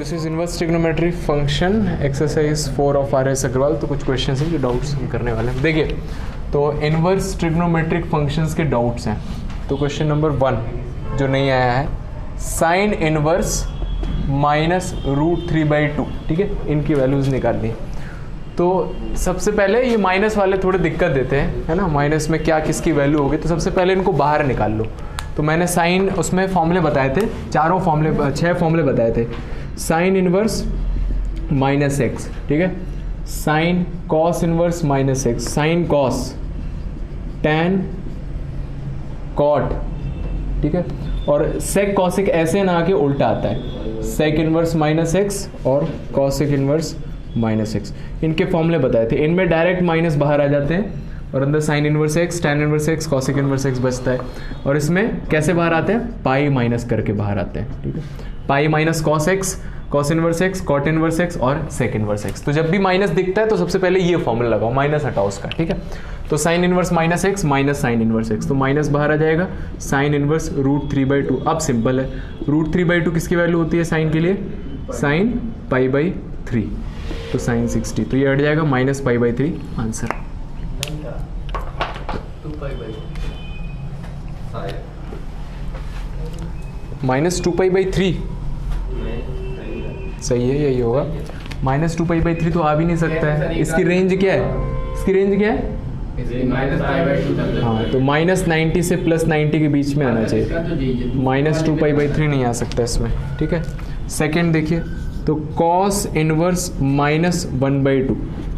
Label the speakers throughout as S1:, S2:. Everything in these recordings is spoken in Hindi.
S1: This is inverse trigonometry function exercise 4 of RS Agarwal. तो कुछ क्वेश्चन हैं जो डाउट्स हम करने वाले हैं। देखिए, तो इनवर्स ट्रिग्नोमेट्रिक फंक्शंस के डाउट्स हैं। तो क्वेश्चन नंबर 1 जो नहीं आया है, साइन इनवर्स माइनस √3/2, ठीक है, इनकी वैल्यूज़ निकालनी। तो सबसे पहले ये माइनस वाले थोड़े दिक्कत देते हैं, है ना, माइनस में क्या किसकी वैल्यू होगी। तो सबसे पहले इनको बाहर निकाल लो। तो मैंने साइन उसमें फॉर्मूले बताए थे, 6 फॉर्मूले बताए थे। साइन इनवर्स माइनस एक्स, ठीक है, sine cos inverse minus x, sine cos, tan cot, ठीक है, और सेक कॉसिक ऐसे ना आके उल्टा आता है, सेक इनवर्स माइनस एक्स और कॉसिक इनवर्स माइनस एक्स। इनके फॉर्मूले बताए थे। इनमें डायरेक्ट माइनस बाहर आ जाते हैं और अंदर sine inverse x, tan inverse x, cosec inverse x बचता है। और इसमें कैसे बाहर आते हैं, पाई माइनस करके बाहर आते हैं, ठीक है, pi minus cos x, cos inverse x, cot inverse x और सेक इनवर्स एक्स। तो जब भी माइनस दिखता है तो सबसे पहले ये फॉर्मूला लगाओ, माइनस हटाओ उसका, ठीक है। तो sine inverse minus x minus sine inverse x, तो माइनस बाहर आ जाएगा, साइन इनवर्स √3/2। अब सिंपल है, √3/2 किसकी वैल्यू होती है साइन के लिए, साइन π/3, तो साइन 60, तो ये हट जाएगा माइनस π/3 आंसर। माइनस 2π/3 सही है, यही होगा। माइनस 2π/3 तो आ भी नहीं सकता है। इसकी रेंज क्या है, इसकी रेंज क्या है, हाँ, तो -90 से +90 के बीच में आना चाहिए। माइनस 2π/3 नहीं आ सकता इसमें, ठीक है। सेकेंड देखिए, तो कॉस इनवर्स -1/2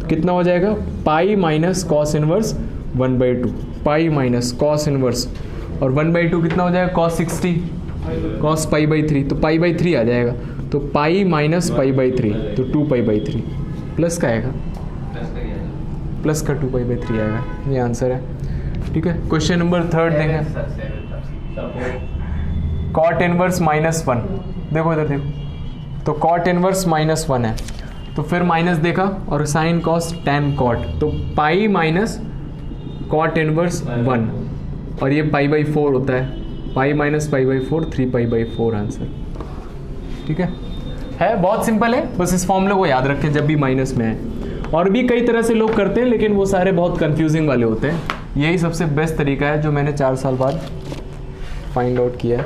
S1: कितना हो जाएगा, पाई माइनस कॉस इनवर्स 1/2, पाई माइनस कॉस इनवर्स और 1/2 कितना हो जाएगा, कॉस 60, कॉस π/3, तो π/3 आ जाएगा। तो पाई माइनस π/3, तो 2π/3 प्लस का आएगा, प्लस का 2π/3 आएगा, ये आंसर है, ठीक है। क्वेश्चन नंबर 3 देखें, कॉट इनवर्स -1, देखो इधर देखो, तो कॉट इनवर्स -1 है, तो फिर माइनस देखा और साइन कॉस टैन कॉट, तो पाई माइनस कॉट इनवर्स 1 और ये π/4 होता है, पाई माइनस π/4, 3π/4 आंसर, ठीक है बहुत सिंपल है। बस इस फॉर्मूले को याद रखें जब भी माइनस में है। और भी कई तरह से लोग करते हैं, लेकिन वो सारे बहुत कंफ्यूजिंग वाले होते हैं। यही सबसे बेस्ट तरीका है जो मैंने 4 साल बाद फाइंड आउट किया है।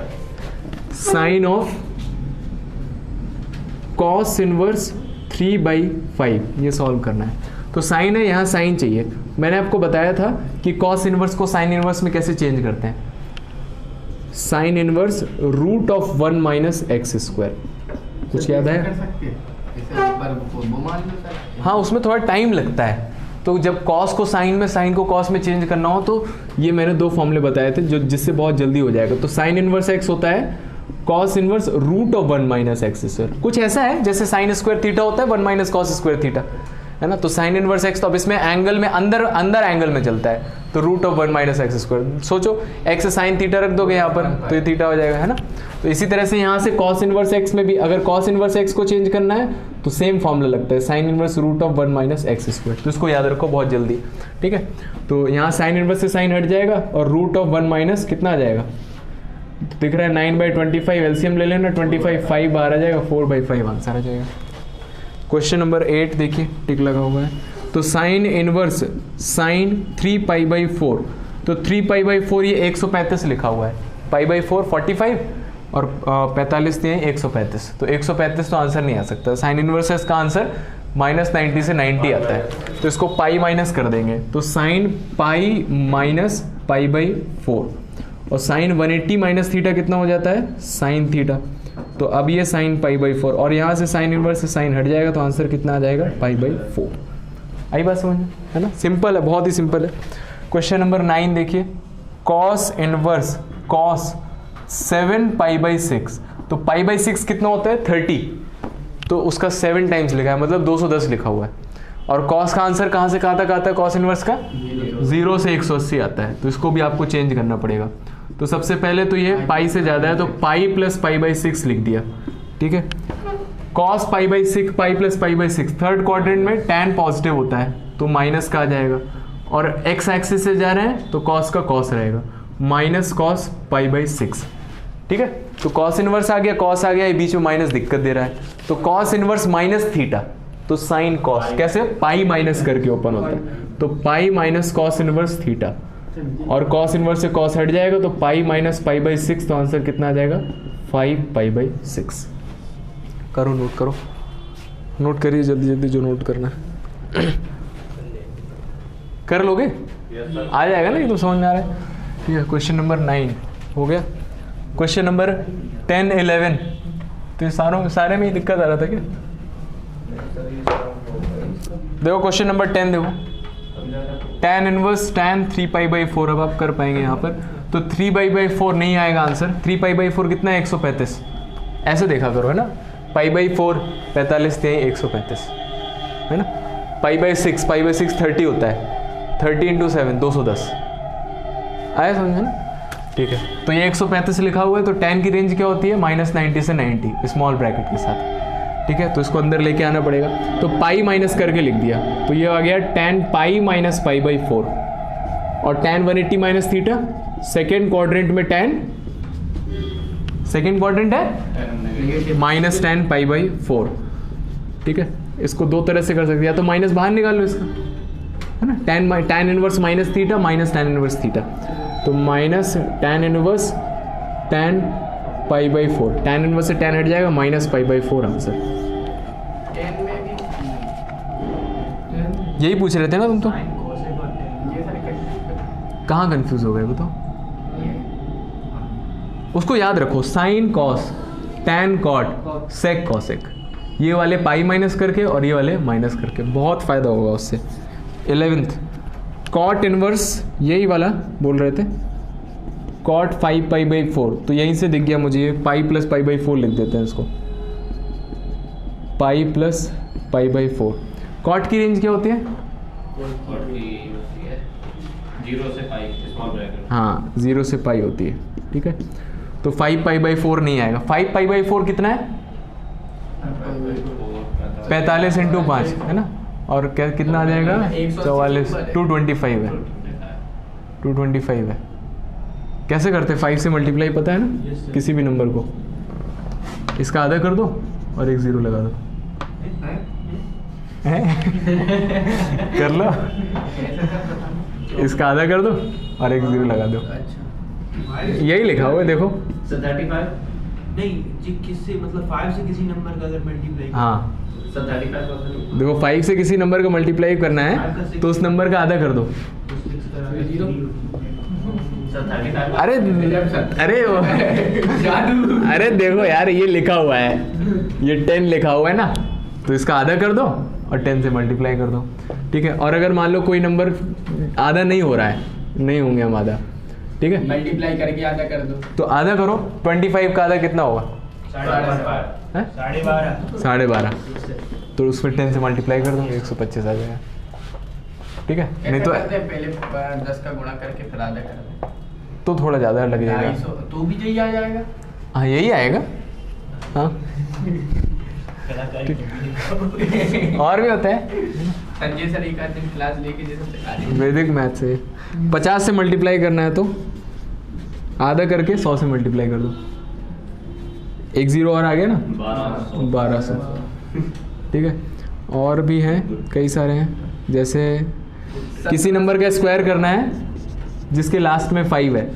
S1: साइन ऑफ कॉस इनवर्स 3/5 ये सॉल्व करना है। तो साइन है, यहाँ साइन चाहिए। मैंने आपको बताया था कि कॉस इनवर्स को साइन इनवर्स में कैसे चेंज करते हैं, साइन इनवर्स √1 - x²। कुछ याद है, हाँ, उसमें थोड़ा टाइम लगता है। तो जब कॉस को साइन में, साइन को कॉस में चेंज करना हो, तो ये मैंने 2 फॉर्मूले बताए थे जो जिससे बहुत जल्दी हो जाएगा। तो साइन इनवर्स x होता है कॉस इनवर्स √1 - x²। कुछ ऐसा है जैसे साइन स्क्वायर थीटा होता है 1 - कॉस स्क्वायर थीटा, है ना। तो साइन इनवर्स x, तो अब इसमें एंगल में अंदर एंगल में चलता है, तो √1 - x²। सोचो x साइन थीटा रख दोगे यहाँ पर, तो ये थीटा हो जाएगा, है ना। तो इसी तरह से यहाँ से कॉस इनवर्स x में भी अगर कॉस इनवर्स x को चेंज करना है तो सेम फॉर्मूला लगता है, साइन इनवर्स √1 - x²। तो इसको याद रखो बहुत जल्दी, ठीक है। तो यहाँ साइन इनवर्स से साइन हट जाएगा और √1 - कितना आ जाएगा, तो दिख रहा है 9/25, एलसीएम ले लेना, 25 5 बाहर आ जाएगा, 4/5 आंसर आ जाएगा। क्वेश्चन नंबर 8 देखिए, टिक लगा हुआ है। तो साइन इनवर्स साइन 3π/4, तो 3π/4 ये 135 लिखा हुआ है, π/4 45 और 45 दिए 135, तो 135 तो आंसर नहीं आ सकता। साइन इनवर्स है, इसका आंसर -90 से 90 आता है, तो इसको पाई माइनस कर देंगे, तो साइन पाई माइनस π/4 और साइन 180 माइनस थीटा कितना हो जाता है, साइन थीटा। तो अब ये साइन π/4 और यहाँ से साइन इनवर्स से साइन हट जाएगा, तो आंसर कितना आ जाएगा, π/4। आई बात समझ में, है ना, सिंपल है, बहुत ही सिंपल है। क्वेश्चन नंबर 9 देखिए, कॉस इनवर्स कॉस 7π/6, तो π/6 कितना होता है 30, तो उसका 7 टाइम्स लिखा है, मतलब 210 लिखा हुआ है। और कॉस का आंसर कहाँ से कहाँ तक आता है, कॉस इनवर्स का 0 से 180 आता है, तो इसको भी आपको चेंज करना पड़ेगा। तो सबसे पहले तो ये पाई से ज़्यादा है, तो पाई प्लस π/6 लिख दिया, ठीक है। Cos π/6, pi plus π/6, third quadrant में टैन पॉजिटिव होता है, तो माइनस का आ जाएगा। और एक्स एक्सिस से जा रहे हैं तो कॉस का कॉस रहेगा, माइनस कॉस π/6, ठीक है, तो कॉस इनवर्स आ गया, कॉस आ गया, ये बीच में माइनस दिक्कत दे रहा है, तो कॉस इनवर्स माइनस थीटा, तो साइन कॉस कैसे, पाई माइनस करके ओपन होता है, तो पाई माइनस कॉस इनवर्स थीटा, और कॉस इनवर्स से कॉस हट जाएगा तो पाई माइनस पाई बाई 6, तो आंसर कितना आ जाएगा 5 पाई बाई 6। करो नोट करो, नोट करिए जल्दी जल्दी जो नोट करना है। कर लोगे? आ जाएगा ना, ये तो समझ में आ रहा है। ठीक है, क्वेश्चन नंबर 9 हो गया। क्वेश्चन नंबर 10, 11, तो सारे में ही दिक्कत आ रहा था क्या? देखो क्वेश्चन नंबर 10 देखो, tan inverse tan 3 pi by 4, अब आप कर पाएंगे यहाँ पर, तो 3 पाई बाई 4 नहीं आएगा आंसर। 3 पाई बाई 4 कितना है 135, ऐसे देखा करो है ना, पाई बाई 4 45 थे 135 है ना, पाई बाई 6 30 होता है, 30 इंटू 7 210 आया समझे ना। ठीक है, तो ये 135 लिखा हुआ है, तो tan की रेंज क्या होती है -90 से 90 स्मॉल ब्रैकेट के साथ। ठीक है, तो इसको अंदर लेके आना पड़ेगा, तो पाई माइनस करके लिख दिया, तो ये आ गया tan pi minus pi by 4, और tan 180 minus theta, second quadrant में tan, सेकेंड क्वाड्रेंट है माइनस tan पाई बाई 4। ठीक है, इसको दो तरह से कर सकते हैं, या तो माइनस बाहर निकाल लो इसका है ना, tan inverse minus theta minus tan inverse theta, तो minus tan inverse tan pi by 4, tan inverse से tan हट जाएगा, माइनस पाई बाई 4 आंसर। यही पूछ रहे थे ना तुम तो, कहाँ कंफ्यूज हो गए वो तो, उसको याद रखो, sine cos tan cot sec cosec, ये वाले पाई माइनस करके और ये वाले माइनस करके, बहुत फायदा होगा उससे। 11th कॉट इनवर्स, यही वाला बोल रहे थे, कॉट 5 पाई बाई 4, तो यहीं से दिख गया मुझे, ये पाई प्लस पाई बाई 4 लिख देते हैं इसको, pi plus pi by 4। Cot की रेंज क्या होती है?
S2: 0 से पाई, स्मॉल ब्रैकेट।
S1: हाँ 0 से पाई होती है। ठीक है, तो 5 पाई बाई 4 नहीं आएगा। 5 पाई बाई 4 कितना है? 45 इंटू 5 है ना, और क्या कितना आ जाएगा? 44, 225 है, 225 है। कैसे करते? 5 से मल्टीप्लाई पता है ना, किसी भी नंबर को इसका आधा कर दो और एक 0 लगा दो, कर लो, इसका आधा कर दो और एक 0 लगा दो, यही लिखा हुआ है देखो।
S2: 35
S3: नहीं जी, किससे मतलब 5 से किसी नंबर का अगर मल्टीप्लाई,
S1: हाँ
S2: 35%
S1: देखो 5 से किसी नंबर का मल्टीप्लाई करना है तो उस नंबर का आधा कर दो। अरे अरे अरे देखो यार, ये लिखा हुआ है, ये 10 लिखा हुआ है ना, तो इसका आधा कर दो और 10 से मल्टीप्लाई कर दो। ठीक है, और अगर मान लो कोई नंबर आधा नहीं हो रहा है, नहीं होंगे हम आधा, ठीक है,
S3: मल्टीप्लाई करके आधा कर दो,
S1: तो आधा करो। 25 का आधा कितना होगा? 12.5, तो उसमें 10 से मल्टीप्लाई कर दो, 125 आ जाएगा। ठीक है, नहीं तो
S3: पहले 10 का गुणा करके फिर आधा कर दो,
S1: तो थोड़ा ज़्यादा लग जाएगा,
S3: तो भी यही आ जाएगा।
S1: हाँ यही आएगा। हाँ और भी होता है,
S3: संजय सर एक आध दिन क्लास लेके जैसे सिखा रहे
S1: वैदिक मैथ से 50 से मल्टीप्लाई करना है तो आधा करके 100 से मल्टीप्लाई कर दो, एक 0 और आ गया ना, 1200। ठीक है, और भी हैं कई सारे हैं, जैसे किसी नंबर का स्क्वायर करना है जिसके लास्ट में 5 है,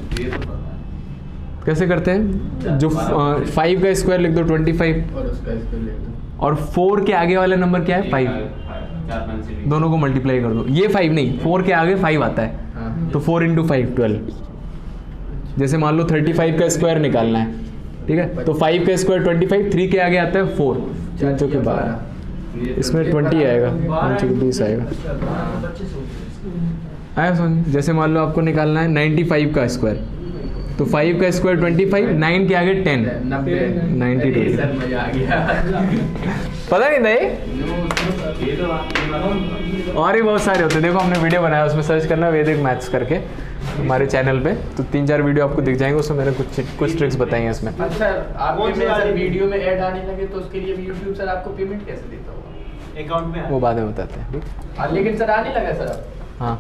S1: कैसे करते हैं? जो 5 का स्क्वायर लिख दो 25,
S3: और उसका स्क्वायर लिख दो,
S1: और 4 के आगे वाला नंबर क्या है? 5, दोनों को मल्टीप्लाई कर दो। ये 5 नहीं, 4 के आगे 5 आता है,
S3: हाँ।
S1: तो 4 इंटू 5 12। जैसे मान लो 35 का स्क्वायर निकालना है, ठीक है, तो 5 का स्क्वायर 25, 3 के आगे आता है 4, 3 चौके 12, इसमें 20 आएगा, 5 चौके 20 आएगा। आया समझ? जैसे मान लो आपको निकालना है 95 का स्क्वायर, तो 5 का स्क्वायर 25, 9 के आगे 10, 90
S3: सर मजा आ गया।
S1: पता नहीं था ये, और भी बहुत सारे होते हैं। देखो हमने वीडियो बनाया, उसमें सर्च करना वैदिक मैथ्स करके हमारे चैनल पे, तो 3-4 वीडियो आपको दिख जाएंगे, उसमें मैंने कुछ ट्रिक्स बताई हैं इसमें।
S3: अच्छा, आपके में सर वीडियो में ऐड आने लगे तो उसके लिए यूट्यूब सर आपको पेमेंट कैसे देता होगा?
S2: अकाउंट में
S1: वो बाद में बताते हैं।
S3: हाँ, लेकिन सर आने लगा सर अब।
S1: हाँ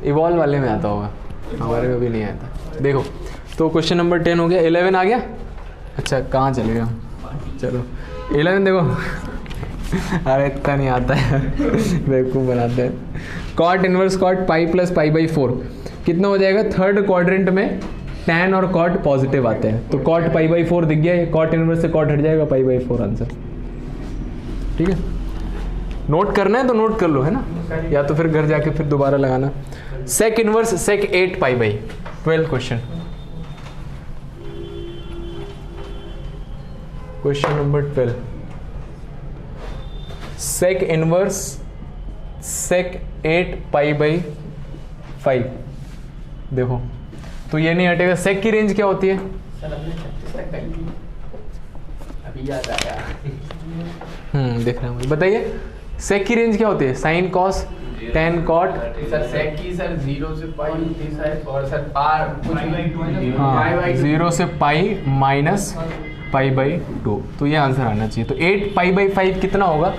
S1: इवॉल्व वाले में आता होगा, हमारे में भी नहीं आया था। देखो तो क्वेश्चन नंबर 10 हो गया। 11 आ गया। अच्छा कहाँ चले गए? चलो 11 देखो। अरे इतना नहीं आता है, बेवकूफ़ बनाते हैं। Cot inverse cot pi plus pi by 4 कितना हो जाएगा? थर्ड क्वाड्रेंट में टैन और कॉट पॉजिटिव आते हैं, तो कॉट पाई बाई 4 दिख गया। ये कॉट इनवर्स से कॉट हट जाएगा, पाई बाई 4 आंसर। ठीक है, नोट करना है तो नोट कर लो, है ना, या तो फिर घर जाके फिर दोबारा लगाना। Sec inverse sec 8 pi by 12 question number 12। Sec inverse sec 8 pi by 5 देखो, तो ये नहीं हटेगा। सेक की रेंज क्या होती है?
S3: सर हमने 36 तक कर ली, अभी याद आया।
S1: देख रहे हैं मुझे, बताइए सेक की रेंज क्या होती है? Sine cos tan cot.
S3: Sir sec की सर 0 से पाई थी सर, और सर पार कुछ
S1: हाँ 0 से पाई माइनस पाई बाई 2, तो ये आंसर आना चाहिए। तो 8 पाई बाई 5 कितना होगा?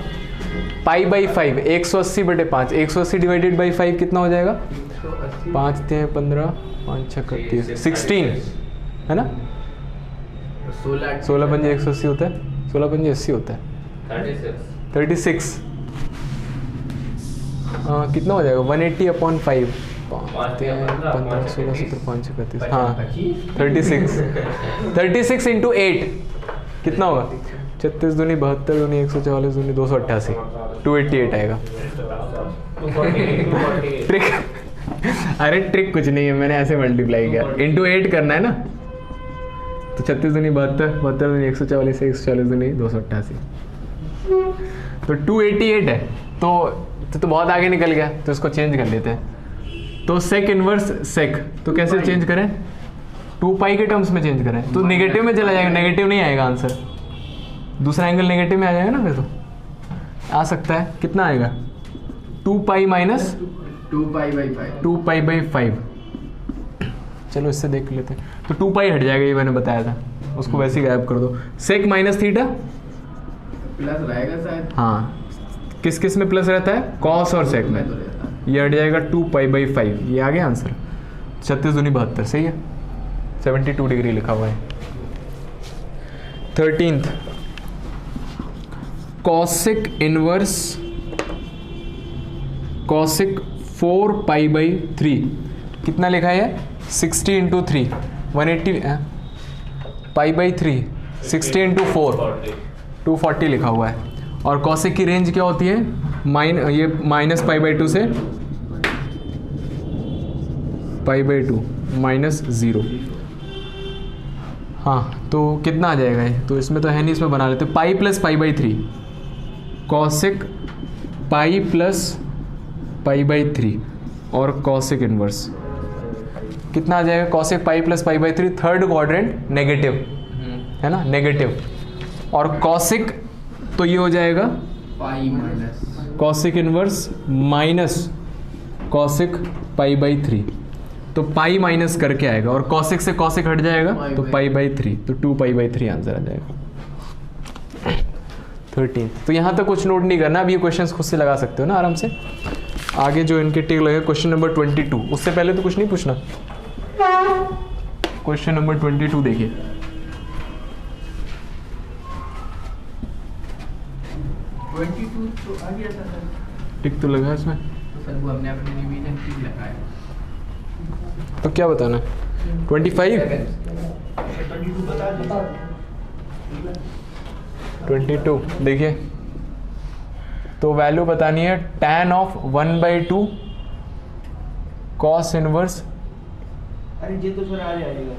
S1: पाई बाई 5 180/5, 180 डिवाइडेड बाई 5 कितना हो जाएगा? 5 × 15 5 6 31 16, है ना? 16 पंजे 180 होता है, 16 पंजे 80 होता है, 36। कितना हो जाएगा? 180/5 5 15 16 17 5 31, हाँ 36 इंटू 8 कितना होगा? 36 दूनी 72 दूनी 144 दूनी 288, 288 आएगा। ट्रिक अरे ट्रिक कुछ नहीं है, मैंने ऐसे मल्टीप्लाई किया, इंटू 8 करना है ना। तो 36 दूनी 72 72 दूनी 144 144 दूनी 288, तो 288 है। तो बहुत आगे निकल गया, तो इसको चेंज कर लेते हैं। तो सेक इनवर्स सेक, तो कैसे चेंज करें? 2 पाई के टर्म्स में चेंज करें, तो नेगेटिव में चला जाएगा, नेगेटिव नहीं आएगा आंसर, दूसरा एंगल नेगेटिव में आ जाएगा ना, फिर तो आ सकता है। कितना आएगा? 2 pi minus
S3: 2 pi by 5,
S1: 2 pi by 5। चलो इससे देख लेते हैं, तो 2 पाई हट जाएगा, ये मैंने बताया था, उसको वैसे ही गायब कर दो। सेक माइनस थीटा
S3: प्लस रहेगा शायद।
S1: हाँ, किस किस में प्लस रहता है? कॉस और सेक में। ये हट जाएगा 2 पाई बाई 5, ये आ गया आंसर। 36 दूनी 72, सही है, 72 डिग्री लिखा हुआ है। 13th cosec inverse cosec 4 pi by 3 कितना लिखा है? 60 इंटू 3 180 पाई बाई 3 60 इंटू 4 240 लिखा हुआ है। और कॉसिक की रेंज क्या होती है? ये माइनस पाई बाई 2 से पाई बाई 2 माइनस 0। हाँ, तो कितना आ जाएगा ये? तो इसमें तो है नहीं, इसमें बना लेते। पाई plus pi by 3 cosec pi plus pi by 3 और कॉसिक इनवर्स कितना आ जाएगा? Cosec pi plus pi by 3, third quadrant negative है ना, नेगेटिव। और कॉसिक तो ये हो जाएगा
S3: pi minus
S1: cosec inverse minus cosec pi by 3, तो पाई माइनस करके आएगा, और कॉसिक से कॉसिक हट जाएगा तो पाई बाई 3, तो 2 पाई बाई 3 आंसर आ जाएगा। 13। तो यहाँ तक कुछ नोट नहीं करना, अब ये क्वेश्चंस खुद से लगा सकते हो ना आराम से। आगे जो इनके टिक लगे, क्वेश्चन नंबर 22, उससे पहले तो कुछ नहीं पूछना। क्वेश्चन नंबर 22 देखिए।
S3: तो आ गया था सर,
S1: टिक तो लगा इसमें,
S3: तो सर वो हमने अपने रिवीजन की लगाया।
S1: तो क्या बताना? 25 22 देखिए, तो वैल्यू बतानी है tan ऑफ 1/2 कॉस इनवर्स।
S3: अरे ये तो सर आ जाएगा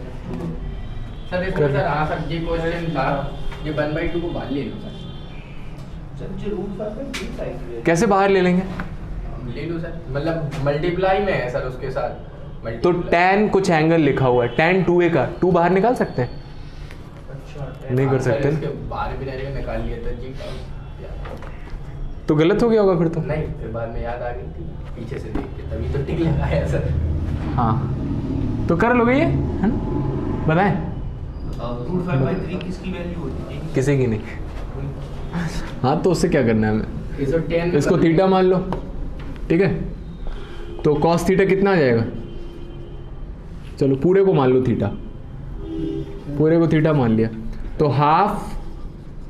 S3: सर इसमें सर। हाँ सर, ये क्वेश्चन था, ये 1/2 को बाहर ले लो सर।
S1: कैसे बाहर ले लेंगे?
S3: ले लो सर, मतलब मल्टीप्लाई में है सर उसके साथ।
S1: तो tan कुछ एंगल लिखा हुआ है, tan 2a का 2 बाहर निकाल सकते हैं? नहीं कर सकते
S3: इसके बाहर भी रहने का निकाल लिया था जी,
S1: तो गलत हो गया होगा फिर तो।
S3: नहीं, फिर बाद में याद आ गई थी पीछे से देख के, तभी तो टिक लगाया सर।
S1: हाँ, तो कर लोगे ये, है ना? बताएं।
S3: 2/5/3 किसकी वैल्यू होती है?
S1: किसी की नहीं। हाँ, तो उससे क्या करना है हमें? इसको थीटा मान लो, ठीक है? तो कॉस थीटा कितना आ जाएगा? चलो पूरे को मान लो थीटा, पूरे को थीटा मान लिया, तो हाफ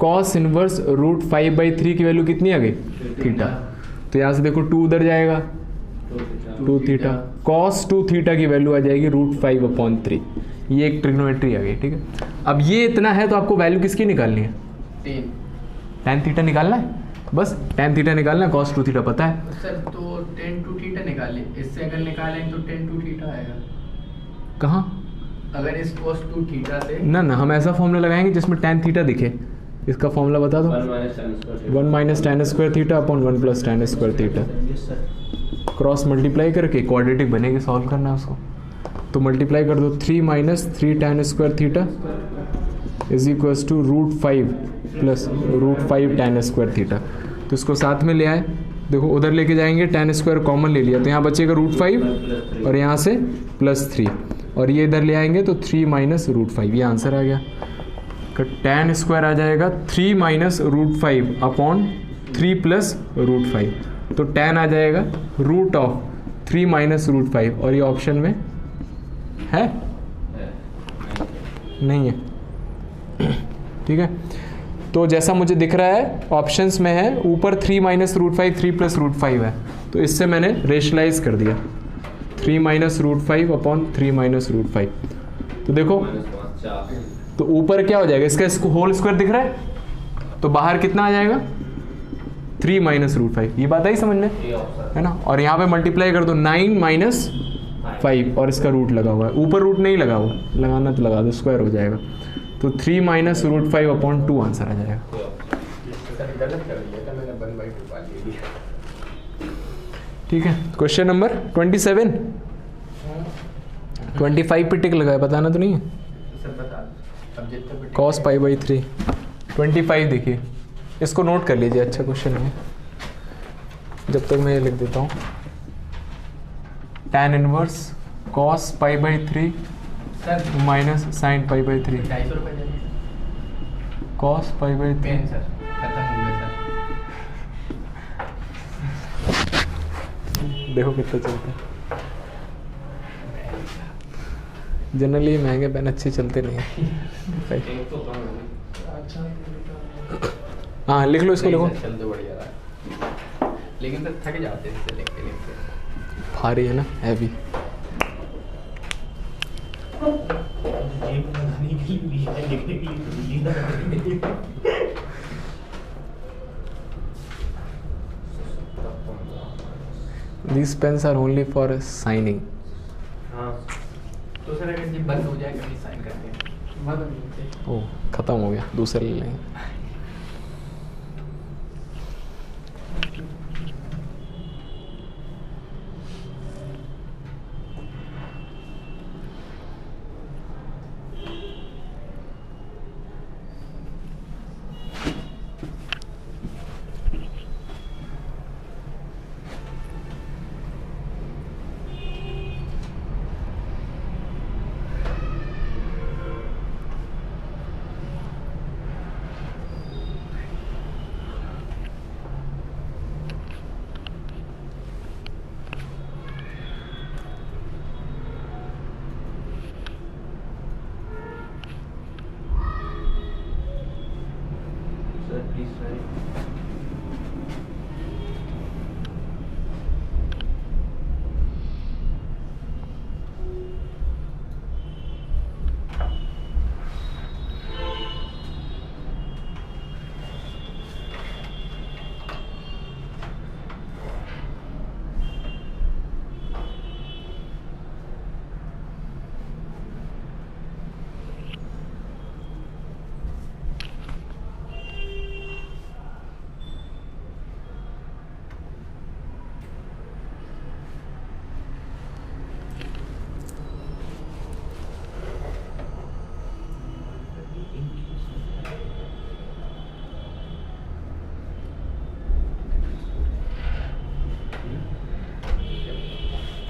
S1: कॉस इनवर्स रूट 5/3 की वैल्यू कितनी आ गई? थीटा। तो यहाँ से देखो 2 उधर जाएगा, 2 थीटा, कॉस 2 थीटा की वैल्यू आ जाएगी रूट 5/3। ये एक ट्रिग्नोमेट्री आ गई, ठीक है। अब ये इतना है तो आपको वैल्यू किसकी निकालनी है? tan थीटा निकालना है, बस tan थीटा निकालना है, cos 2 थीटा पता है।
S3: सर तो tan 2 थीटा निकाले, इससे अगर निकालें तो tan 2 थीटा आएगा।
S1: कहाँ?
S3: अगर इस cos 2 थीटा से
S1: ना ना, हम ऐसा फॉर्मूला लगाएंगे जिसमें tan थीटा दिखे। इसका फॉर्मूला बता दो। 1 minus tan square theta upon 1 plus tan square theta, cross multiply करके क्वाड्रेटिक बनेगी, सॉल्व करना है उसको। तो मल्टीप्लाई कर दो, 3 minus 3 tan square theta is equals to root 5 plus root 5 tan square theta. तो इसको साथ में ले आए, देखो उधर लेके जाएंगे, tan स्क्वायर कॉमन ले लिया तो यहाँ बचेगा रूट 5 और यहाँ से +3, और ये इधर ले आएंगे तो 3 माइनस रूट 5, ये आंसर आ गया। tan स्क्वायर आ जाएगा 3 minus root 5 upon 3 plus root 5, तो tan आ जाएगा रूट ऑफ 3 माइनस रूट 5, और ये ऑप्शन में है नहीं है, ठीक है। तो जैसा मुझे दिख रहा है ऑप्शंस में है, ऊपर 3 माइनस रूट 5 3 प्लस रूट 5 है, तो इससे मैंने रेशनलाइज कर दिया 3 minus root 5 upon 3 minus root 5। तो देखो तो ऊपर क्या हो जाएगा, इसका होल स्क्वायर दिख रहा है, तो बाहर कितना आ जाएगा 3 माइनस रूट 5, ये बात आई समझ में, है ना। और यहाँ पे मल्टीप्लाई कर दो 9 माइनस 5 और इसका रूट लगा हुआ है, ऊपर रूट नहीं लगा हुआ, लगाना तो लगा दो, स्क्वायर हो जाएगा। तो 3 माइनस रूट 5 अपॉन 2 आंसर आ जाएगा। ठीक है, क्वेश्चन नंबर 27। 25 पे टिक लगाया, बताना तो नहीं है। cos π/3 25 देखिए, इसको नोट कर लीजिए, अच्छा क्वेश्चन है। जब तक मैं ये लिख देता हूँ, tan inverse cos π/3 minus sin π/3
S3: 250 रुपये
S1: cos π/3
S3: सर खत्म हो गया सर।
S1: देखो कितना चलता है। जनरली महंगे पेन अच्छे चलते नहीं हैं। हाँ लिख लो इसको, लिखो।
S3: चल तो बढ़िया रहा, लेकिन सर थक जाते हैं इससे लिखते लिखते।
S1: भारी है ना, heavy. These pens are only for signing.
S3: हाँ तो सर अगर ये बंद हो जाए कभी साइन करते हैं, बंद नहीं होते।
S1: ओह खत्म हो गया, दूसरे ले लेंगे।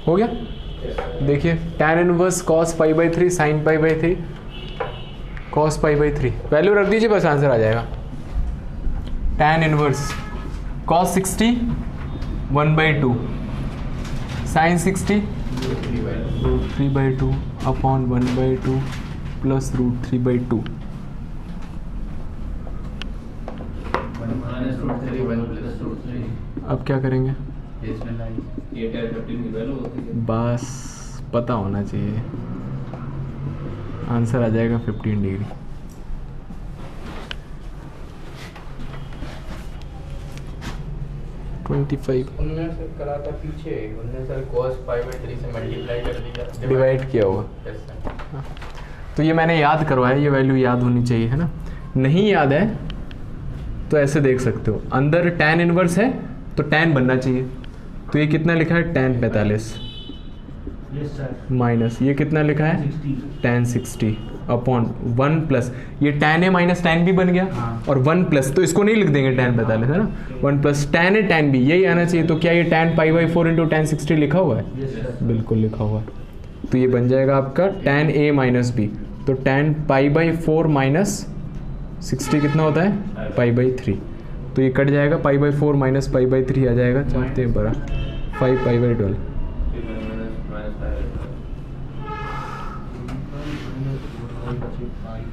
S1: हो गया। देखिए tan inverse cos π/3 sin π/3 cos π/3 value रख दीजिए, बस आंसर आ जाएगा। tan inverse cos 60 1/2 sin 60 √3/2 upon 1/2 plus √3/2।
S3: Minus √3 1 plus √3
S1: अब क्या करेंगे?
S3: इसमें लाई
S2: ये tan 15 की वैल्यू होती है।
S1: बस पता होना चाहिए, आंसर आ जाएगा 15 डिग्री। उनमें
S3: से करा था पीछे, उनने सर cos π/3 से मल्टीप्लाई कर दिया,
S1: डिवाइड किया होगा।
S3: Yes, sir.
S1: तो ये मैंने याद करवाया, ये वैल्यू याद होनी चाहिए, है ना? नहीं याद है तो ऐसे देख सकते हो, अंदर tan इनवर्स है तो tan बनना चाहिए। तो ये कितना लिखा है? tan 45 माइनस ये कितना लिखा है? tan 60 अपॉन 1 प्लस ये tan a minus tan b बन गया, और 1 प्लस तो इसको नहीं लिख देंगे tan 45, है ना? 1 plus tan a tan b यही आना चाहिए। तो क्या ये tan π/4 इंटू tan 60 लिखा हुआ है? बिल्कुल लिखा हुआ है। तो ये बन जाएगा आपका tan a माइनस b। तो tan π/4 माइनस 60 कितना होता है? π/3। तो ये कट जाएगा, π/4 माइनस π/3 आ जाएगा, 4 बड़ा 5 π/12।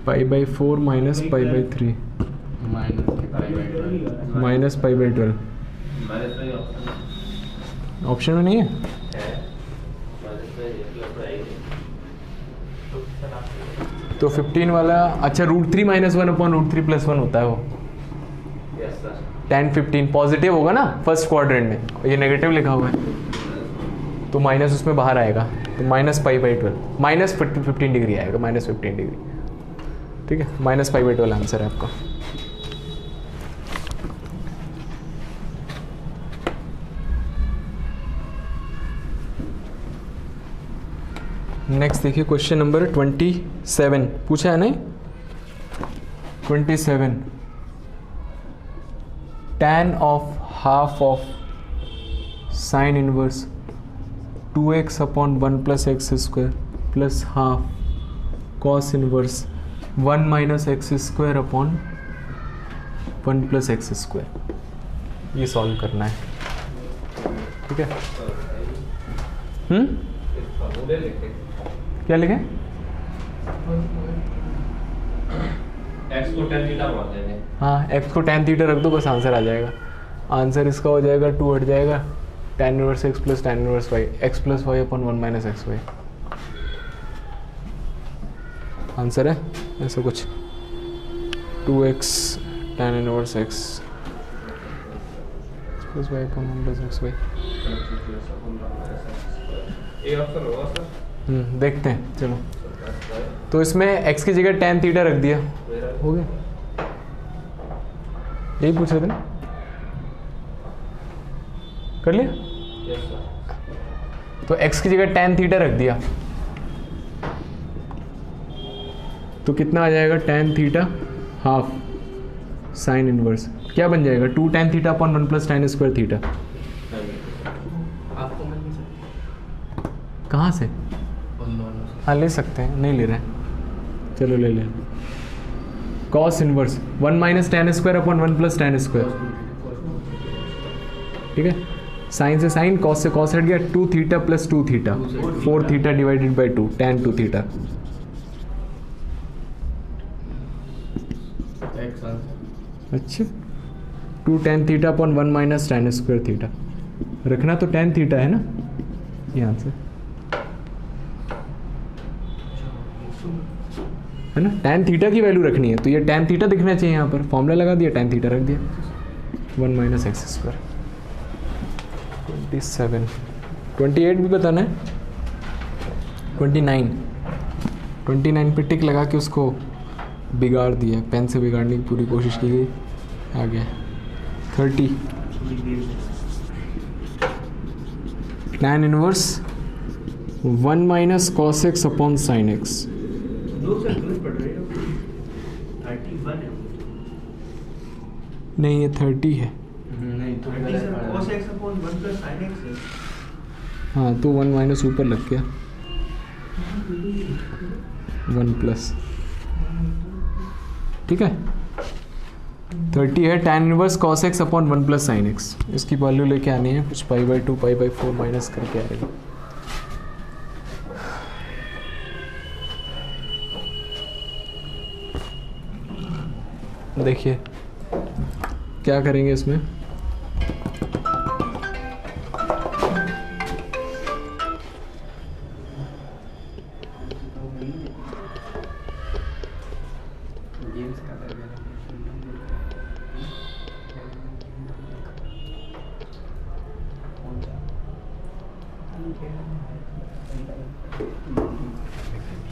S1: π/4 माइनस π/3 माइनस π/12 ऑप्शन में नहीं है। तो 15 वाला अच्छा √3 माइनस 1 अपॉन √3 प्लस 1 होता है वो। tan 15 पॉजिटिव होगा ना फर्स्ट क्वाड्रेंट में, ये नेगेटिव लिखा हुआ है तो माइनस उसमें बाहर आएगा, तो माइनस π/12 माइनस 15 डिग्री आएगा, माइनस 15 डिग्री। ठीक है, माइनस π/12 आंसर है आपका। नेक्स्ट देखिए क्वेश्चन नंबर 27 पूछा है नहीं? 27 tan of half of sine inverse 2x upon 1 plus x square plus half cos inverse 1 minus x square upon 1 plus x square, ये सॉल्व करना है। ठीक है, क्या लिखें?
S2: x को tan थीटा मान देंगे।
S1: हाँ, x को tan थीटा रख दो, बस आंसर आ जाएगा। आंसर इसका हो जाएगा 2 हट जाएगा, tan inverse x plus tan inverse y, x plus y upon 1 minus x y. Answer है ऐसा कुछ 2x tan inverse x plus y upon 1 plus x y.
S2: ये ऑप्शन होगा सर।
S1: देखते हैं, चलो। तो इसमें x की जगह tan थीटा रख दिया, हो गया। यही पूछ रहे थे ना, कर लिया?
S2: Yes sir.
S1: तो x की जगह tan थीटा रख दिया तो कितना आ जाएगा? tan theta half sine inverse क्या बन जाएगा? 2 tan theta upon 1 plus tan square theta.
S3: आपको मिल नहीं सकता
S1: कहाँ से?
S3: उन दोनों से।
S1: हाँ ले सकते हैं, नहीं ले रहे हैं, चलो ले लें। Cos inverse 1 minus tan square upon 1 plus tan square. ठीक है, साइन से साइन, कॉस से कॉस हट गया, 2 theta plus 2 theta 4 theta divided by 2 tan 2 theta.
S3: X answer.
S1: अच्छा, 2 tan theta upon 1 minus tan square theta रखना, तो tan थीटा है ना ये आंसर, है ना? tan थीटा की वैल्यू रखनी है तो ये tan थीटा दिखना चाहिए यहाँ पर, फॉर्मूला लगा दिया, tan थीटा रख दिया, 1 माइनस एक्स स्क्वायर। 27 28 भी बताना है। 29 पे टिक लगा के उसको बिगाड़ दिया, पेन से बिगाड़ने की पूरी कोशिश की गई, आ गया। 30 tan inverse 1 minus cos x upon sine x. नहीं ये 30 है।
S3: नहीं तो
S4: cos x upon 1 plus sin x है।
S1: हाँ तो 1 माइनस ऊपर लग गया, 1 प्लस। ठीक है, 30 है tan inverse cos x upon 1 plus sine x. इसकी वैल्यू लेके आनी है, कुछ π/2 π/4 माइनस करके आएगा। देखिए क्या करेंगे इसमें,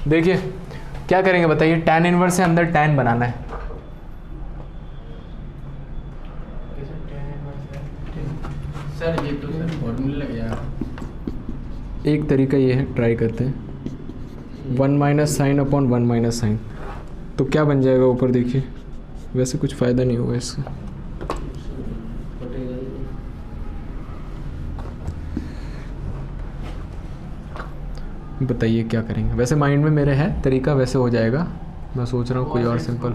S1: देखिए क्या करेंगे बताइए, tan इनवर्स से अंदर tan बनाना है।
S3: सर ये तो सर फॉर्मूला लग जाएगा।
S1: एक तरीका ये है, ट्राई करते हैं, 1 minus sine upon 1 minus sine, तो क्या बन जाएगा ऊपर देखिए। वैसे कुछ फ़ायदा नहीं होगा इससे, बताइए क्या करेंगे। वैसे माइंड में मेरे है तरीका, वैसे हो जाएगा। मैं सोच रहा हूँ कोई और सिंपल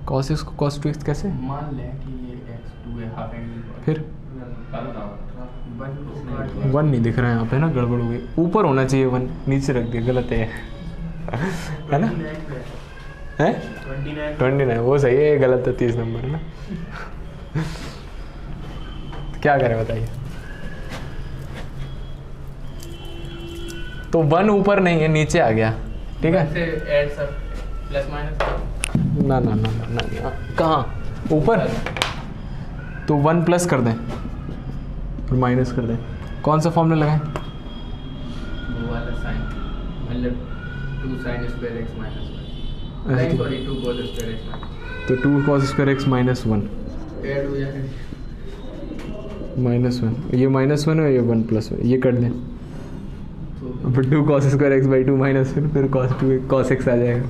S1: cos x को cos 2x कैसे,
S3: मान लें कि ये x2 है, हाफ एंगल
S1: फिर 1 नहीं दिख रहा है यहाँ पे ना, गड़बड़ हो गई। ऊपर होना चाहिए 1, नीचे रख दिया, गलत है है ना, है 29, वो सही है, ये गलत है, 30 नंबर है ना। क्या करें बताइए, तो 1 ऊपर नहीं है, नीचे आ गया, ठीक है।
S3: ऐड सर प्लस माइनस
S1: ना ना ना ना, ना कहाँ ऊपर, तो 1 प्लस कर दें और माइनस कर दें, कौन सा फॉर्मूला लगाएं,
S3: वो वाला साइन, मतलब 2 sin square x minus 1, sorry 2 cos square x minus,
S1: तो 2 cos square x minus 1
S3: add हो जाएगा
S1: -1, ये -1 है, ये 1 प्लस 1, ये कर दें, फिर 2 cos square x by 2 minus फिर cos x आ जाएगा।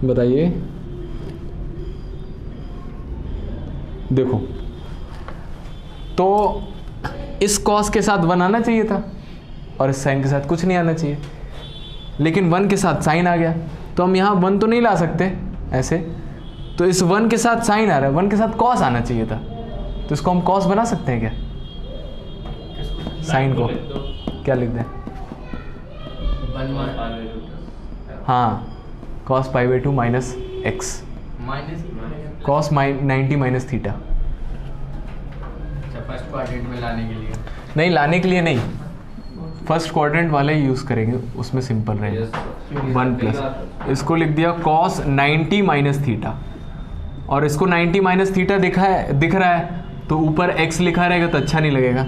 S1: बताइए, देखो तो इस cos के साथ 1 आना चाहिए था और इस sin के साथ कुछ नहीं आना चाहिए, लेकिन 1 के साथ sin आ गया, तो हम यहाँ 1 तो नहीं ला सकते ऐसे, तो इस 1 के साथ sin आ रहा है, 1 के साथ cos आना चाहिए था, तो इसको हम cos बना सकते हैं क्या, साइन को क्या लिख दें, हाँ cos pi by 2 minus x, cos 90 minus theta.
S3: First quadrant में लाने के लिए
S1: नहीं, लाने के लिए नहीं, फर्स्ट क्वाड्रेंट वाले ही यूज़ करेंगे, उसमें सिंपल रहेगा। 1 प्लस इसको लिख दिया cos 90 माइनस थीटा, और इसको 90 माइनस थीटा दिख रहा है, तो ऊपर x लिखा रहेगा तो अच्छा नहीं लगेगा,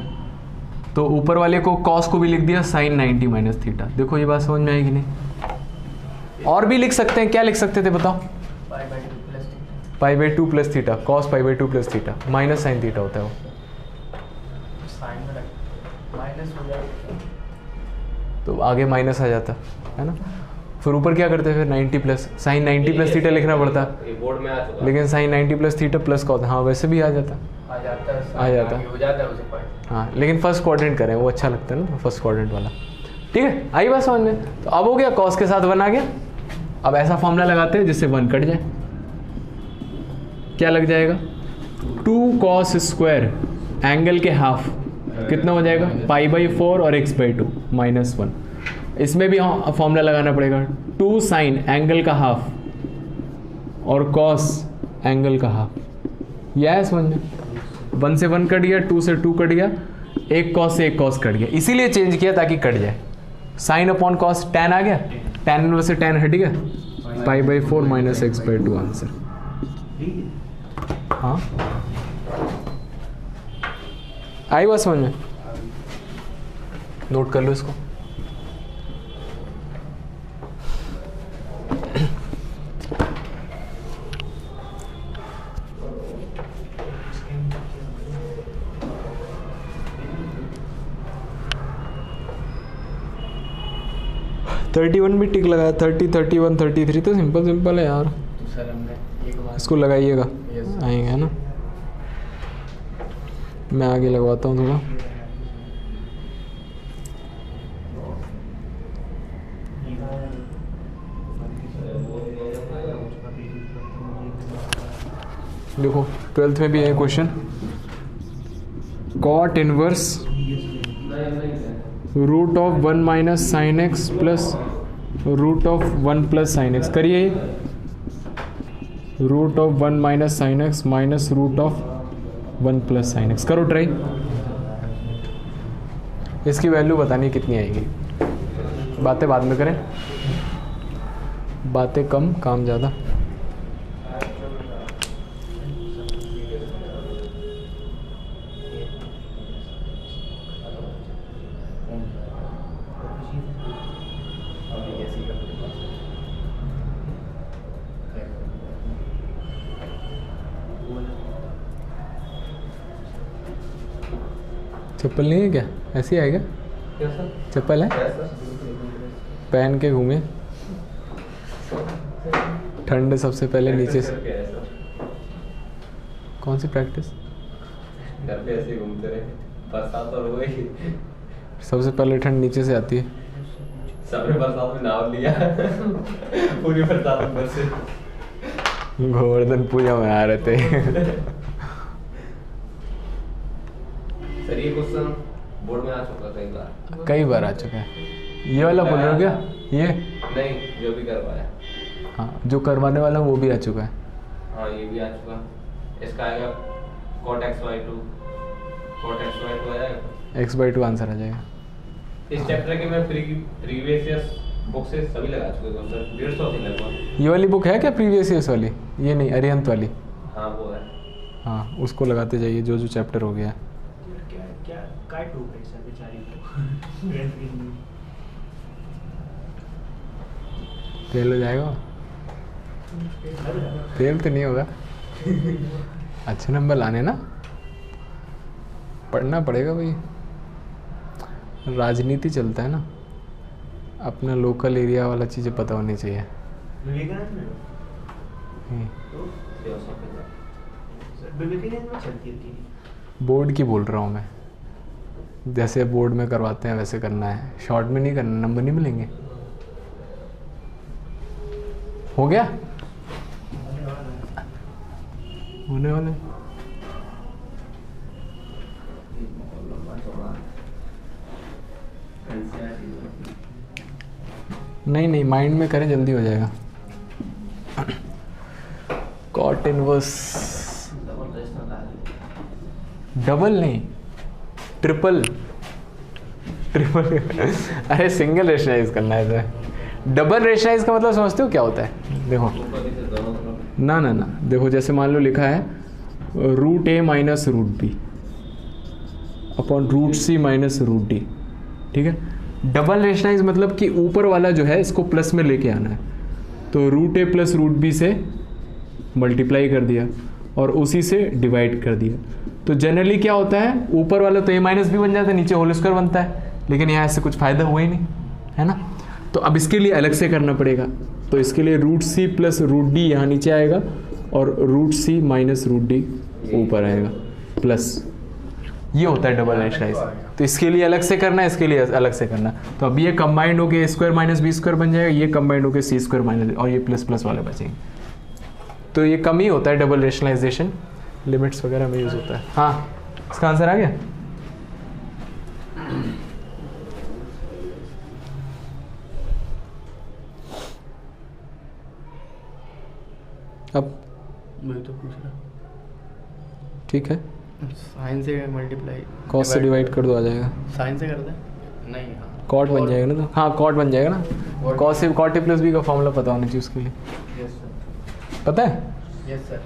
S1: तो ऊपर वाले को cos को भी लिख दिया sin 90 माइनस थीटा। देखो ये बात समझ में आएगी नहीं, और भी लिख सकते हैं, क्या लिख सकते थे बताओ, pi by 2 plus theta, cos pi by 2 plus theta minus sine theta होता है वो, तो आगे माइनस आ जाता है ना, फिर ऊपर क्या करते हैं, फिर 90 प्लस साइन 90 प्लस थीटा लिखना पड़ता,
S2: बोर्ड में आ चुका,
S1: लेकिन sine 90 plus theta plus cos, हाँ वैसे भी आ जाता
S3: आ जाता है उसे पॉइंट।
S1: हाँ, लेकिन फर्स्ट क्वाड्रेंट करें, वो अच्छा लगता है ना फर्स्ट क्वाड्रेंट वाला, ठीक है। आई बात समझ में, तो अब हो गया cos के साथ 1 आ गया, अब ऐसा फॉर्मूला लगाते हैं जिससे 1 कट जाए, क्या लग जाएगा, 2 cos स्क्वायर एंगल के हाफ कितना हो जाएगा, पाई बाई 4 और x बाई 2 माइनस 1, इसमें भी फॉर्मूला लगाना पड़ेगा, 2 साइन एंगल का हाफ और cos एंगल का हाफ, यह है समझ में, 1 से 1 कट गया, 2 से 2 कट गया, एक cos से एक cos कट गया, इसीलिए चेंज किया ताकि कट जाए, साइन अपॉन cos tan आ गया, tan इनवर्स से tan हट गया, पाई by 4 minus x by 2 answer. हाँ आई बात समझ में, नोट कर लो इसको। थर्टी 31 भी टिक लगाया, 30 31 33, तो सिंपल है यार,
S3: तो सर हमने एक बार
S1: इसको लगाइएगा,
S3: Yes.
S1: आएंगे है ना, मैं आगे लगवाता हूँ थोड़ा, देखो 12th में भी है question, cot inverse root of 1 minus sine x plus root of 1 plus sine x करिए, root of 1 minus sine x minus root of 1 plus sine x. करो ट्राई, इसकी वैल्यू बतानी कितनी आएगी। बातें बाद में करें, बातें कम काम ज़्यादा। चप्पल नहीं है क्या? ऐसे ही आएगा? चप्पल है? पहन के घूमे, ठंड सबसे पहले नीचे से। कौन सी प्रैक्टिस?
S2: घर पे ऐसे घूमते रहे, बरसात और हो गई।
S1: सबसे पहले ठंड नीचे से आती है।
S2: सबने बरसात में नाव लिया पूरी बरसात में बरसे।
S1: गोवर्धन पूजा में आ रहे थे।
S2: सर ये क्वेश्चन बोर्ड में आ चुका
S1: कई बार आ चुका है। ये वाला बोल रहे हो क्या? ये
S2: नहीं, जो भी करवाया।
S1: हाँ, जो करवाने वाला वो भी आ चुका है।
S2: हाँ, ये भी आ चुका। इसका आएगा cot x/2 आ जाएगा।
S1: x/2 आंसर आ जाएगा।
S2: इस चैप्टर के मैं प्रीवियस बुक से सभी लगा चुका हूँ सर, 150 थी लगभग।
S1: ये वाली बुक है क्या प्रीवियस ईयर्स वाली? ये नहीं, अरिहंत वाली।
S2: हाँ वो है।
S1: हाँ, उसको लगाते जाइए जो जो चैप्टर हो गया है।
S4: क्या काट हो गई सर बेचारी को।
S1: फेल हो जाएगा? फेल तो नहीं होगा। अच्छे नंबर लाने ना, पढ़ना पड़ेगा भाई, राजनीति चलता है ना, अपना लोकल एरिया वाला चीज़ें पता होनी चाहिए।
S4: विवेकानंद में विवेकानंद में चलती थी।
S1: बोर्ड की बोल रहा हूँ मैं, जैसे बोर्ड में करवाते हैं वैसे करना है, शॉर्ट में नहीं करना, नंबर नहीं मिलेंगे। हो गया? होने वाले। नहीं नहीं, माइंड में करें, जल्दी हो जाएगा। कॉट इनवर्स, डबल नहीं, ट्रिपल। अरे सिंगल रेशनलाइज करना है तो। डबल रेशनलाइज का मतलब समझते हो क्या होता है? देखो ना ना ना, देखो जैसे मान लो लिखा है root a minus root b upon root c minus root d, ठीक है। डबल रेशनलाइज मतलब कि ऊपर वाला जो है इसको प्लस में लेके आना है, तो रूट ए प्लस रूट बी से मल्टीप्लाई कर दिया और उसी से डिवाइड कर दिया। तो जनरली क्या होता है, ऊपर वाला तो ए माइनस बी बन जाता है, नीचे होल स्क्वायर बनता है, लेकिन यहाँ इससे कुछ फ़ायदा हुआ ही नहीं, है ना। तो अब इसके लिए अलग से करना पड़ेगा, तो इसके लिए root c plus root d यहाँ नीचे आएगा और root c minus root d ऊपर आएगा प्लस। ये होता है डबल रेशनलाइज। तो इसके लिए अलग से करना है, इसके लिए अलग से करना। तो अब ये कंबाइंड होके ए स्क्वायर माइनस बी स्क्वायर बन जाएगा, ये कंबाइंड होके सी स्क्वायर माइनस, और ये प्लस प्लस वाले बचेंगे। तो ये कम ही होता है डबल रेशनलाइजेशन, लिमिट्स वगैरह में यूज़ होता है। हाँ, इसका आंसर आ गया। अब
S3: वही तो पूछ रहा,
S1: ठीक है,
S3: साइन से मल्टीप्लाई
S1: कॉस से डिवाइड कर दो, आ जाएगा।
S3: साइन से कर दे नहीं, हाँ
S1: कॉट बन जाएगा ना, तो हाँ कॉट बन जाएगा ना। कॉस से कॉट ए प्लस बी का फॉर्मूला पता होना चाहिए उसके लिए।
S3: यस सर,
S1: पता है?
S3: Yes sir.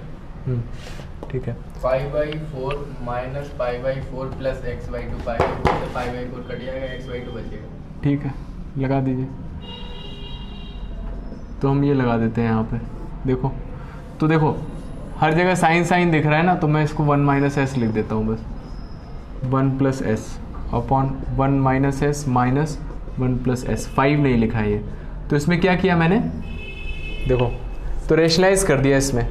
S1: ठीक है।
S3: 5/4 माइनस 5/4 प्लस x/2 5/4 से 5/4 कट जाएगा, x/2 बचेगा।
S1: ठीक है, लगा दीजिए। तो हम ये लगा देते हैं यहाँ पे, देखो तो देखो हर जगह साइन साइन दिख रहा है ना, तो मैं इसको 1 माइनस एस लिख देता हूँ बस, 1 plus S upon 1 minus S minus 1 plus S. 5 नहीं लिखा है ये, तो इसमें क्या किया मैंने, देखो तो रेशनलाइज कर दिया इसमें।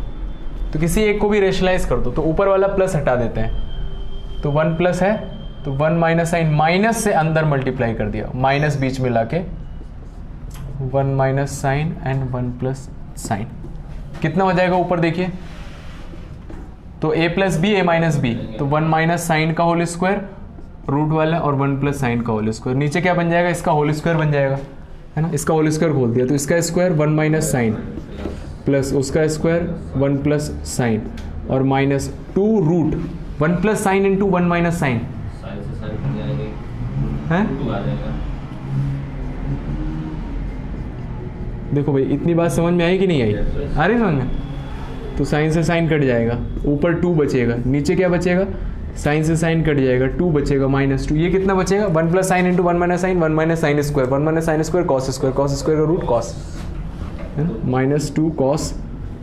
S1: तो किसी एक को भी रेशनलाइज कर दो, तो ऊपर वाला प्लस हटा देते हैं, तो 1 प्लस है, तो 1 माइनस साइन माइनस से अंदर मल्टीप्लाई कर दिया, माइनस बीच में लाके 1 minus sine and 1 plus sine. कितना हो जाएगा ऊपर देखिए, तो a plus b a minus b, तो 1 माइनस साइन का होल स्क्वायर रूट वाला और 1 प्लस साइन का होल स्क्वायर। नीचे क्या बन जाएगा, इसका होल स्क्वायर बन जाएगा, है ना, इसका होल स्क्वायर खोल दिया तो इसका स्क्वायर 1 माइनस साइन प्लस उसका स्क्वायर 1 प्लस साइन और minus 2 root 1 plus sine into 1 minus sine
S2: sine से साइन कट जाएगी,
S1: है।
S2: 2 आ जाएगा।
S1: देखो भाई इतनी बात समझ में आई कि नहीं आई? आ रही समझ में? तो साइन से साइन कट जाएगा, ऊपर 2 बचेगा, नीचे क्या बचेगा? साइन से साइन कट जाएगा, 2 बचेगा माइनस 2, ये कितना बचेगा? 1 plus sine into 1 minus sine, 1 minus sine square, 1 minus sine square cos square, cos square का रूट कॉस, है ना, माइनस 2 कॉस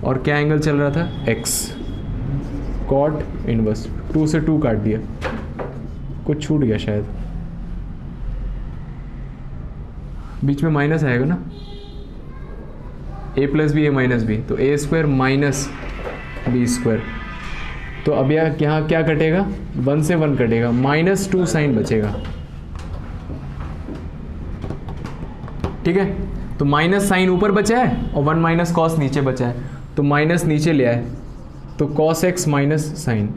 S1: और क्या एंगल चल रहा था? एक्स, कॉट इनवर्स, 2 से 2 काट दिया, कुछ छूट गया शायद, बीच में माइनस आएगा ना, a plus b a minus b, तो a square minus b square. तो अब यहाँ क्या कटेगा? 1 से 1 कटेगा, माइनस 2 साइन बचेगा, ठीक है। तो माइनस साइन ऊपर बचा है और 1 माइनस कॉस नीचे बचा है, तो माइनस नीचे ले आए तो कॉस एक्स माइनस साइन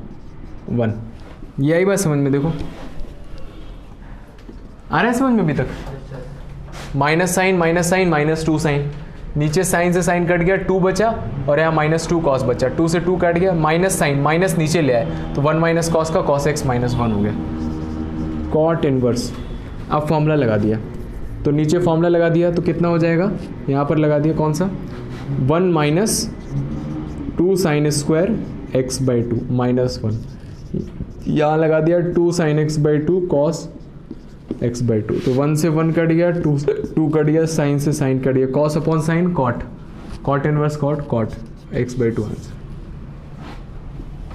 S1: 1। ये आई बात समझ में? देखो आ रहा है समझ में अभी तक? माइनस साइन माइनस 2 साइन, नीचे साइन से साइन कट गया, 2 बचा और यहाँ माइनस 2 कॉस बचा, 2 से 2 कट गया, माइनस साइन माइनस नीचे ले आए तो 1 माइनस कॉस का कॉस एक्स माइनस 1 हो गया, कॉट इनवर्स। अब फॉर्मूला लगा दिया, तो नीचे फॉर्मूला लगा दिया तो कितना हो जाएगा? यहाँ पर लगा दिया कौन सा? 1 minus 2 sine square x by 2 minus 1, यहाँ लगा दिया 2 sine x by 2 cos x by 2, तो 1 से 1 कट गया, 2 से 2 कट गया, साइन से साइन कट गया, cos upon sine cot, cot inverse cot, cot x by 2 answer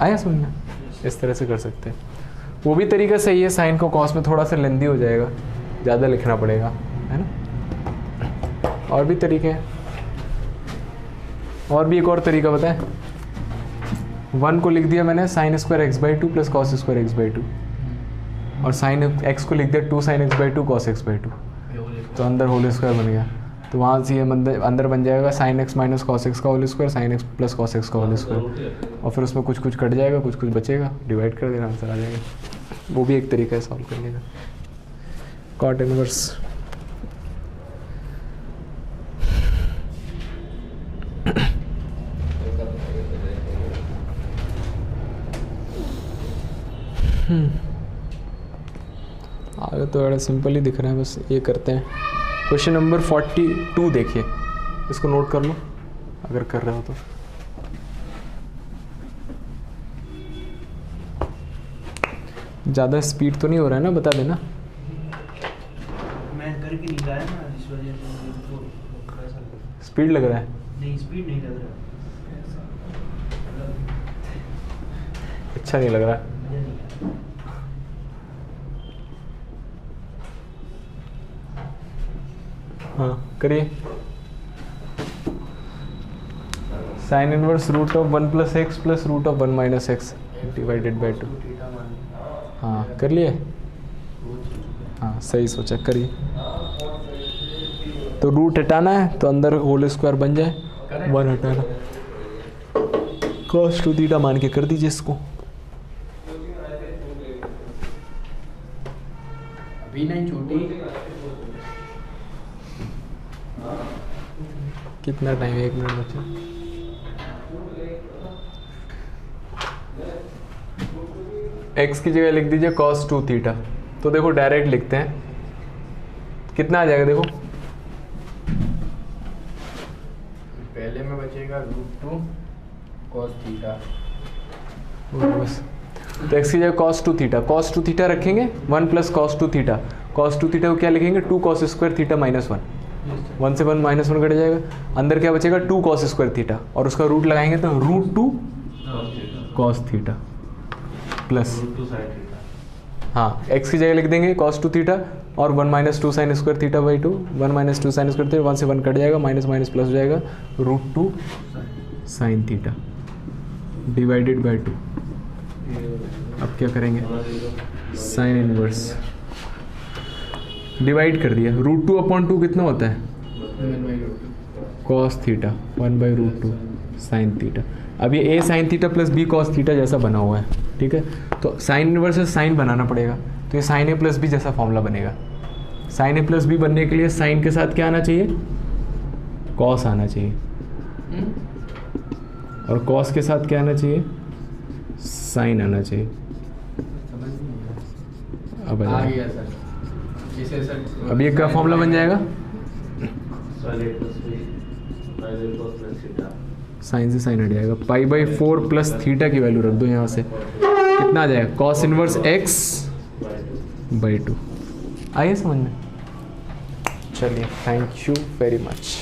S1: आया समझ में? इस तरह से कर सकते हैं। वो भी तरीका सही है, साइन को कॉस में थोड़ा सा लेंदी हो जाएगा, ज़्यादा लिखना पड़ेगा, है ना। और भी तरीके हैं, और भी एक और तरीका बताएं। 1 को लिख दिया मैंने sine square x by 2 plus cos square x by 2, और साइन एक्स को लिख दिया 2 sine x by 2 cos x by 2, तो अंदर होल स्क्वायर बन गया। तो वहाँ से ये अंदर बन जाएगा sine x minus cos x का whole square, sine x plus cos x का होल स्क्वायर, और फिर उसमें कुछ कुछ कट जाएगा, कुछ कुछ बचेगा, डिवाइड कर देना, आंसर आ जाएगा। वो भी एक तरीका है सॉल्व करने का, कॉट इनवर्स। आगे तो बड़ा सिंपल ही दिख रहा है, बस ये करते हैं। क्वेश्चन नंबर 42 देखिए, इसको नोट कर लो अगर कर रहे हो तो। ज़्यादा स्पीड तो नहीं हो रहा है ना, बता देना।
S4: मैं करके निकाला ना, इस वजह से मुझे थोड़ा सा
S1: स्पीड लग रहा है?
S4: नहीं, स्पीड नहीं लग रहा,
S1: अच्छा नहीं लग रहा।
S4: मजा नहीं आया।
S1: हाँ करिए। Sine inverse root of 1 plus x plus root of 1 minus x divided by 2। हाँ कर लिए? हाँ सही सोचा, करिए। तो रूट हटाना है तो अंदर होल स्क्वायर बन जाए, 1 हटाना, cos 2 थीटा मान के कर दीजिए इसको।
S3: अभी नहीं छूटी।
S1: कितना टाइम? 1 मिनट बचा। x की जगह लिख दीजिए cos 2 थीटा। तो देखो डायरेक्ट लिखते हैं, कितना आ जाएगा देखो,
S3: पहले में बचेगा √2 cos थीटा।
S1: बस। तो x की जगह cos 2 थीटा, cos 2 थीटा रखेंगे 1 plus cos 2 theta, cos 2 theta को क्या लिखेंगे 2 cos स्क्वायर थीटा माइनस 1, 1 से 1 माइनस 1 कट जाएगा, अंदर क्या बचेगा 2 cos स्क्वायर थीटा, और उसका रूट लगाएंगे तो √2 cos थीटा प्लस, हाँ x की जगह लिख देंगे cos 2 थीटा और 1 minus 2 sine square theta by 2, 1 minus 2 sine square theta, 1 से 1 कट जाएगा, माइनस माइनस प्लस हो जाएगा, √2 साइन थीटा डिवाइडेड बाई 2। अब क्या करेंगे, साइन इनवर्स डिवाइड कर दिया, √2 अपॉन 2 कितना होता है, cos theta 1 by √2 sine theta. अब ये a sine theta plus b cos theta जैसा बना हुआ है, ठीक है। तो साइन इनवर्स से साइन बनाना पड़ेगा, तो ये साइन a प्लस b जैसा फॉर्मूला बनेगा, साइन ए प्लस बी बनने के लिए साइन के साथ क्या आना चाहिए, कॉस आना चाहिए, और कॉस के साथ क्या आना चाहिए, साइन आना चाहिए। अब
S3: आ गया सर, इसे सर
S1: अब ये क्या फॉर्मूला बन जाएगा, साइन से साइन हट जाएगा, पाई बाई 4 प्लस थीटा की वैल्यू रख दो यहाँ से, कितना आ जाएगा, कॉस इनवर्स एक्स बाई 2। आइए समझ में। चलिए, थैंक यू वेरी मच।